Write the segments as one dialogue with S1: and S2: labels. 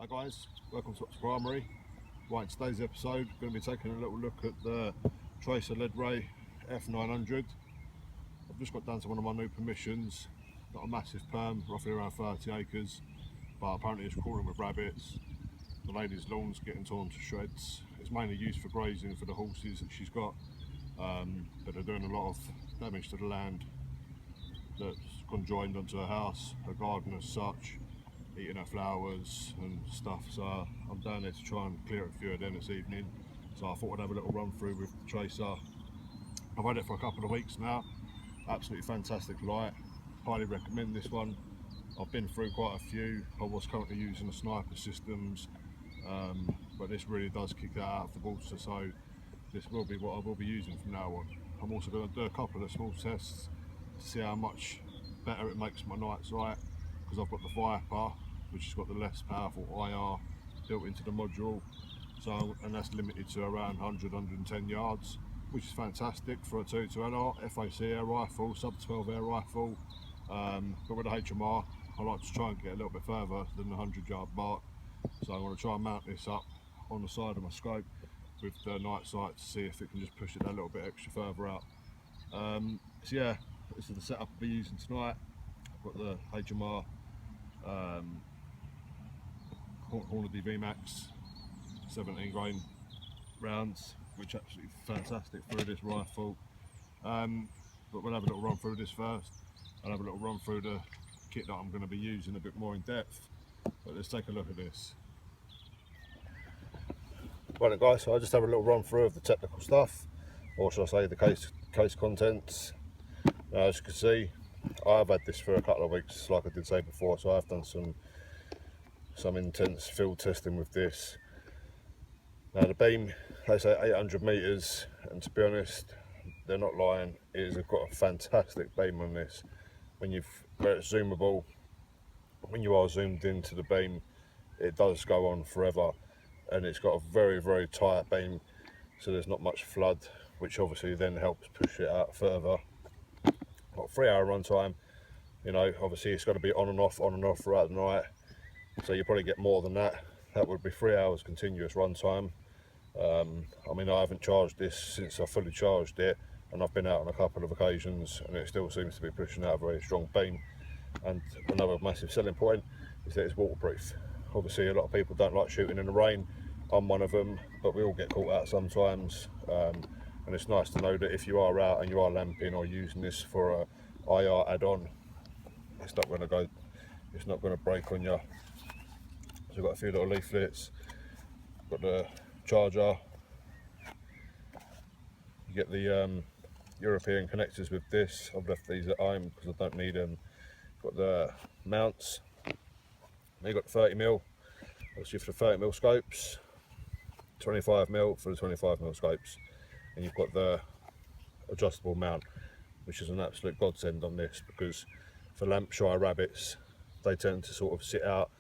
S1: Hi guys, welcome to Primary. Right, in today's episode we're going to be taking a little look at the Tracer Ledray F900. I've just got down to one of my new permissions. Got a massive perm, roughly around 30 acres, but apparently it's crawling with rabbits. The lady's lawn's getting torn to shreds. It's mainly used for grazing for the horses that she's got, but they're doing a lot of damage to the land that's conjoined onto her house, her garden as such, eating her flowers and stuff. So I'm down there to try and clear a few of them this evening. So I thought I'd have a little run through with the Tracer. I've had it for a couple of weeks now. Absolutely fantastic light. Highly recommend this one. I've been through quite a few. I was currently using the sniper systems, but this really does kick that out of the water. So this will be what I will be using from now on. I'm also going to do a couple of small tests to see how much better it makes my night sight, because I've got the Viper, which has got the less powerful IR built into the module, so, and that's limited to around 100-110 yards, which is fantastic for a 22LR FAC air rifle, sub 12 air rifle. But with the HMR I like to try and get a little bit further than the 100-yard mark, so I'm going to try and mount this up on the side of my scope with the night sight to see if it can just push it a little bit extra further out. So yeah, this is the setup I'll be using tonight. I've got the HMR Hornady VMAX 17 grain rounds, which are absolutely fantastic through this rifle. But we'll have a little run through this first. I'll have a little run through the kit that I'm going to be using a bit more in depth. But let's take a look at this. Right guys, so I'll just have a little run through of the technical stuff, or should I say the case contents. Now, as you can see, I've had this for a couple of weeks, like I did say before, so I've done some intense field testing with this. Now the beam, they say 800 metres, and to be honest, they're not lying. It has got a fantastic beam on this. Where it's zoomable, when you are zoomed into the beam, it does go on forever, and it's got a very, very tight beam, so there's not much flood, which obviously then helps push it out further. Got 3 hour run time. You know, obviously it's got to be on and off throughout the night, so you probably get more than that. That would be 3 hours continuous run time. I mean, I haven't charged this since I fully charged it, and I've been out on a couple of occasions and it still seems to be pushing out a very strong beam. And another massive selling point is that it's waterproof. Obviously a lot of people don't like shooting in the rain. I'm one of them, but we all get caught out sometimes, and it's nice to know that if you are out and you are lamping or using this for a IR add-on, it's not going to break on you. So we've got a few little leaflets, got the charger, you get the European connectors with this. I've left these at home because I don't need them. Got the mounts, and you've got the 30mm, obviously for the 30mm scopes, 25mm for the 25mm scopes, and you've got the adjustable mount, which is an absolute godsend on this, because for lamp shy rabbits, they tend to sort of sit out.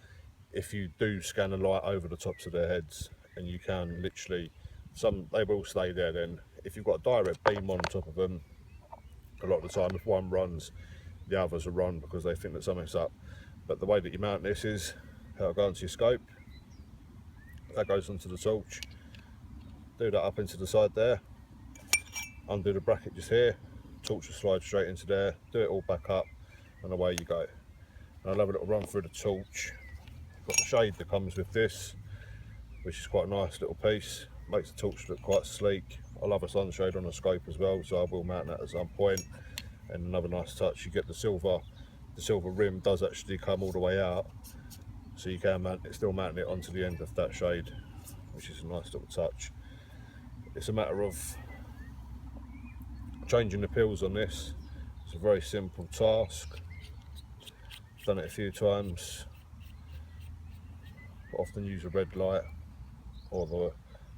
S1: If you do scan a light over the tops of their heads, and you can literally, they will stay there then. If you've got a direct beam on top of them, a lot of the time if one runs, the others will run because they think that something's up. But the way that you mount this is, that'll go onto your scope, that goes onto the torch, do that up into the side there, undo the bracket just here, torch will slide straight into there, do it all back up, and away you go. And I'll have a little run through the torch. Got the shade that comes with this, which is quite a nice little piece, makes the torch look quite sleek. I love a sunshade on the scope as well, so I will mount that at some point. And another nice touch, you get the silver rim does actually come all the way out, so you can still mount it onto the end of that shade, which is a nice little touch. It's a matter of changing the pills on this. It's a very simple task. I've done it a few times. I often use a red light or the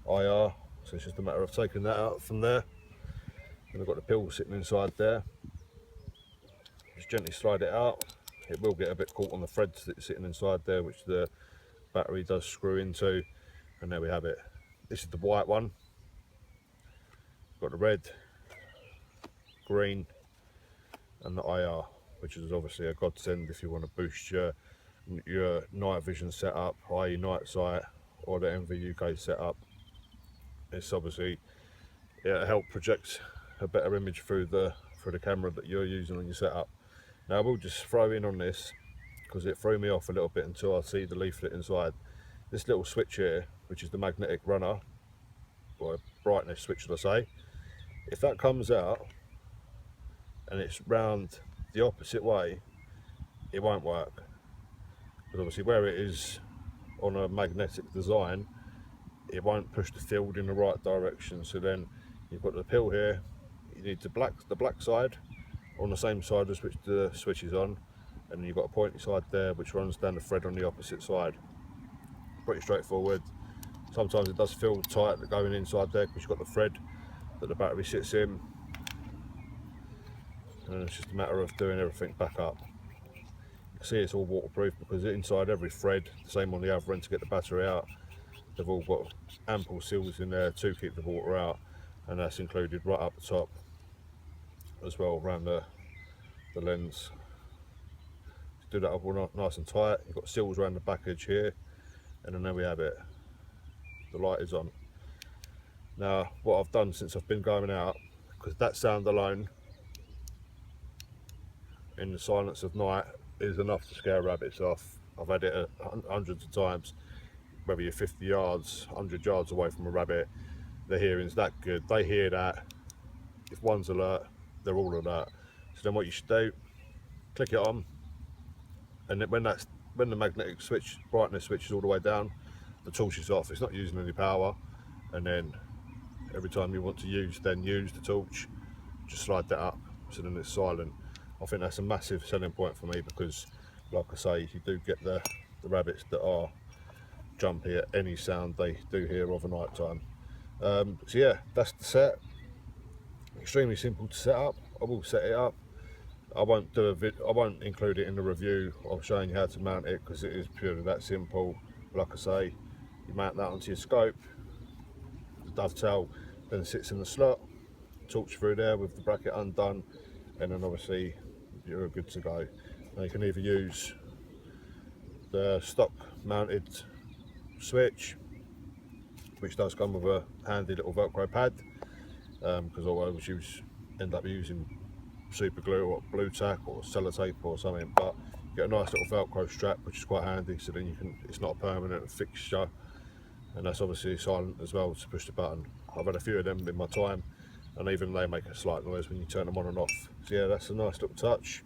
S1: IR, so it's just a matter of taking that out from there. And I've got the pill sitting inside there. Just gently slide it out. It will get a bit caught on the threads that's sitting inside there, which the battery does screw into, and there we have it. This is the white one. Got the red, green, and the IR, which is obviously a godsend if you want to boost your your night vision setup, i.e. night sight, or the NVUK setup. It's obviously, it'll help project a better image through the camera that you're using on your setup. Now I will just throw in on this, because it threw me off a little bit until I see the leaflet inside. This little switch here, which is the magnetic runner, or brightness switch should I say, if that comes out and it's round the opposite way, it won't work. Because obviously where it is on a magnetic design, it won't push the field in the right direction. So then you've got the pill here, you need the black side on the same side as which the switch is on, and then you've got a pointy side there which runs down the thread on the opposite side. Pretty straightforward. Sometimes it does feel tight going inside there because you've got the thread that the battery sits in, and it's just a matter of doing everything back up. You can see it's all waterproof because inside every thread, the same on the other end to get the battery out, they've all got ample seals in there to keep the water out, and that's included right up the top as well around the lens. Do that up all nice and tight. You've got seals around the back edge here, and then there we have it. The light is on. Now what I've done since I've been going out, because that sound alone in the silence of night is enough to scare rabbits off. I've had it hundreds of times, whether you're 50 yards, 100 yards away from a rabbit, the hearing's that good. They hear that. If one's alert, they're all alert. So then what you should do, click it on, and then when the magnetic switch, brightness switch is all the way down, the torch is off. It's not using any power, and then every time you want to use the torch, just slide that up so then it's silent. I think that's a massive selling point for me because, like I say, you do get the rabbits that are jumpy at any sound they do hear of a night time. So yeah, that's the set. Extremely simple to set up. I will set it up. I won't include it in the review of showing you how to mount it because it is purely that simple. Like I say, you mount that onto your scope. The dovetail then sits in the slot. Torch through there with the bracket undone, and then obviously you're good to go. Now you can either use the stock mounted switch, which does come with a handy little Velcro pad, because otherwise you end up using super glue or blue tack or sellotape or something, but you get a nice little Velcro strap which is quite handy, so then it's not a permanent fixture, and that's obviously silent as well to push the button. I've had a few of them in my time, and even they make a slight noise when you turn them on and off. So yeah, that's a nice little touch.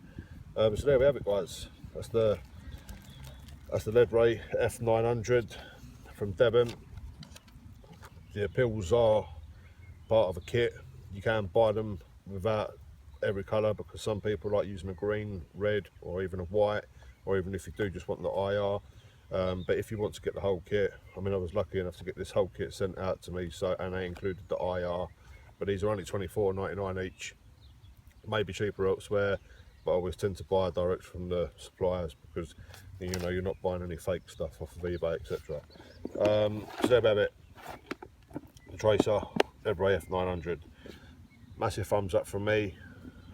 S1: So there we have it, guys. That's the Ledray F900 from Devon. The pills are part of a kit. You can buy them without every colour because some people like using a green, red, or even a white, or even if you do just want the IR. But if you want to get the whole kit, I mean, I was lucky enough to get this whole kit sent out to me, and they included the IR. But these are only $24.99 each. Maybe cheaper elsewhere, but I always tend to buy direct from the suppliers because you're not buying any fake stuff off of eBay, etc. So there we have it. The Tracer Ledray F900. Massive thumbs up from me.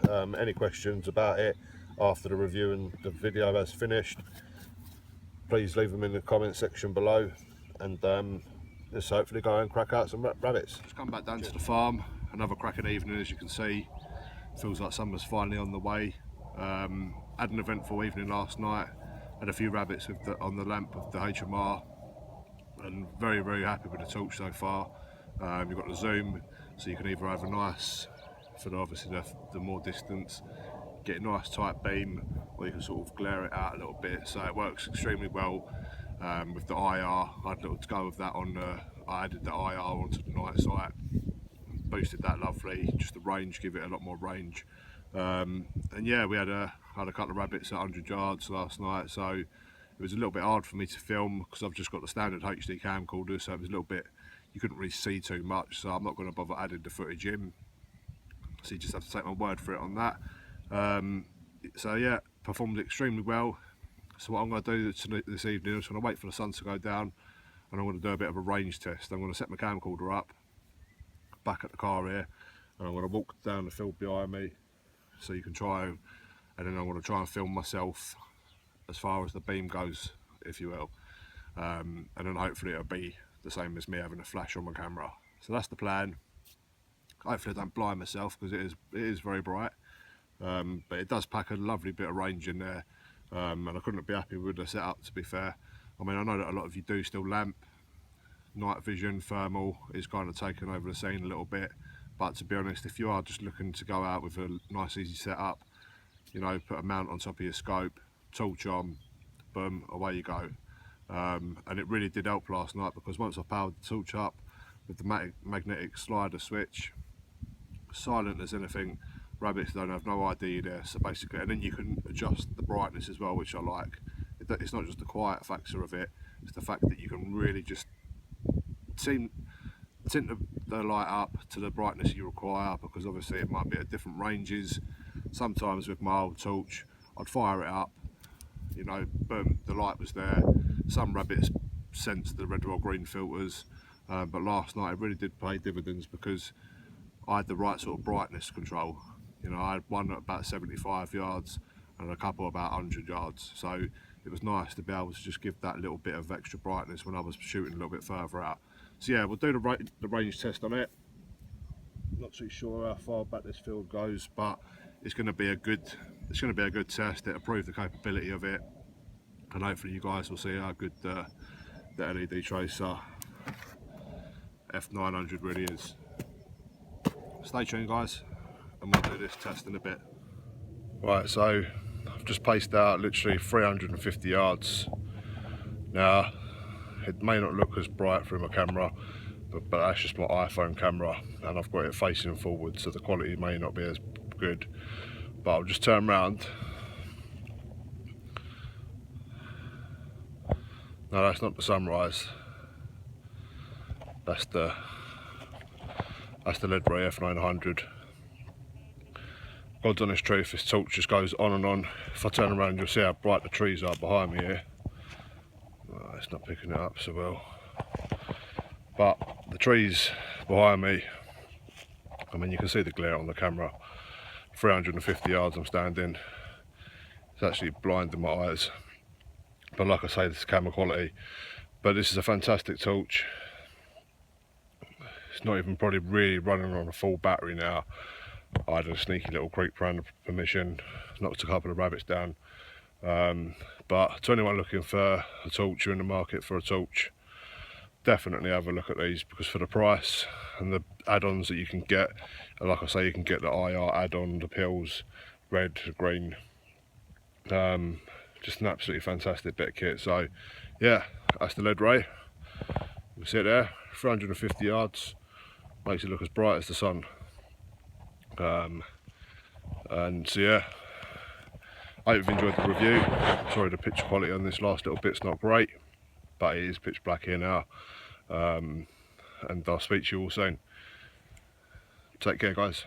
S1: Any questions about it after the review and the video has finished, please leave them in the comment section below, and let's hopefully go and crack out some rabbits. Just come back down to the farm, another cracking evening. As you can see, feels like summer's finally on the way. Had an eventful evening last night, had a few rabbits on the lamp of the HMR, and very, very happy with the torch so far. You've got the zoom, so you can either have a nice, for obviously the more distance, get a nice tight beam, or you can sort of glare it out a little bit, so it works extremely well. With the IR, I had a little to go with that I added the IR onto the night sight, boosted that lovely, just the range, give it a lot more range. And yeah, we had a couple of rabbits at 100 yards last night, so it was a little bit hard for me to film because I've just got the standard HD camcorder, so it was a little bit, you couldn't really see too much, so I'm not going to bother adding the footage in, so you just have to take my word for it on that. So yeah, performed extremely well. So what I'm going to do this evening is I'm going to wait for the sun to go down, and I'm going to do a bit of a range test. I'm going to set my camcorder up back at the car here, and I'm going to walk down the field behind me so you can try, and then I'm going to try and film myself as far as the beam goes, if you will, and then hopefully it'll be the same as me having a flash on my camera. So that's the plan. Hopefully I don't blind myself, because it is very bright, but it does pack a lovely bit of range in there, and I couldn't be happy with the setup, to be fair. I mean, I know that a lot of you do still lamp. Night vision, thermal is kind of taken over the scene a little bit, but to be honest, if you are just looking to go out with a nice easy setup, you know, put a mount on top of your scope, torch on, boom, away you go. And it really did help last night, because once I powered the torch up with the magnetic slider switch, silent as anything, rabbits don't have no idea there. So basically, and then you can adjust the brightness as well, which I like. It's not just the quiet factor of it, it's the fact that you can really just tint the light up to the brightness you require, because obviously it might be at different ranges. Sometimes with my old torch, I'd fire it up, you know, boom, the light was there. Some rabbits sense the red or green filters, but last night it really did pay dividends, because I had the right sort of brightness control. You know, I had one at about 75 yards and a couple about 100 yards, so it was nice to be able to just give that little bit of extra brightness when I was shooting a little bit further out. So yeah, we'll do the range test on it. Not too sure how far back this field goes, but it's going to be a good test. It'll prove the capability of it, and hopefully you guys will see how good the LED Tracer F900 really is. Stay tuned, guys, and we'll do this test in a bit. Right, so I've just paced out literally 350 yards. Now, it may not look as bright through my camera, but that's just my iPhone camera, and I've got it facing forward, so the quality may not be as good. But I'll just turn around. No, that's not the sunrise. That's the Ledray F900. God's honest truth, this torch just goes on and on. If I turn around, you'll see how bright the trees are behind me here. Oh, it's not picking it up so well. But the trees behind me, I mean, you can see the glare on the camera. 350 yards I'm standing. It's actually blinding my eyes. But like I say, this is camera quality. But this is a fantastic torch. It's not even probably really running on a full battery now. I had a sneaky little creep around the permission, knocked a couple of rabbits down. But to anyone looking for a torch, you're in the market for a torch, definitely have a look at these, because for the price and the add-ons that you can get, and like I say, you can get the IR add-on, the pills, red, green, just an absolutely fantastic bit of kit. So yeah, that's the Ledray. You see it there, 350 yards, makes it look as bright as the sun. And so yeah, I hope you've enjoyed the review. Sorry, the picture quality on this last little bit's not great, but it is pitch black here now. And I'll speak to you all soon. Take care, guys.